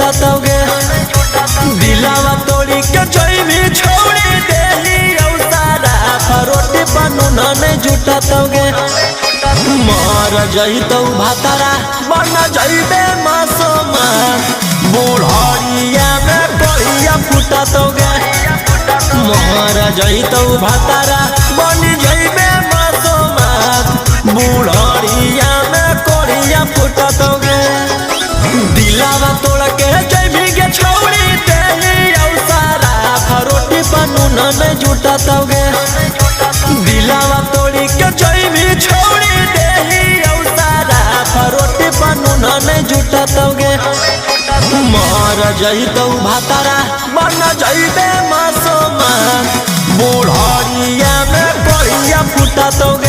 जुटातोगे दिलावा तोड़ी के जइबी छोड़ी देली औसारा फरोटी बनून नहीं जुटातोगे मर जइतो भातारा बन जइबे मासूमा बुढ़िया में कहिया फुटातोगे मर जइतो भातारा बन जइबे मासूमा बुढ़िया में कहिया फुटातोगे दिलावा तोड़ के जइबी के छोड़ी देली औसारा फरोटी बनून नहीं जुटातोगे दिलावा तोड़ी के जइबी छोड़ी देली औसारा फरोटी बनून नहीं जुटातोगे मर जइतो भातारा बन जइबे मासूमा बुढ़िया में कहिया फुटातोगे।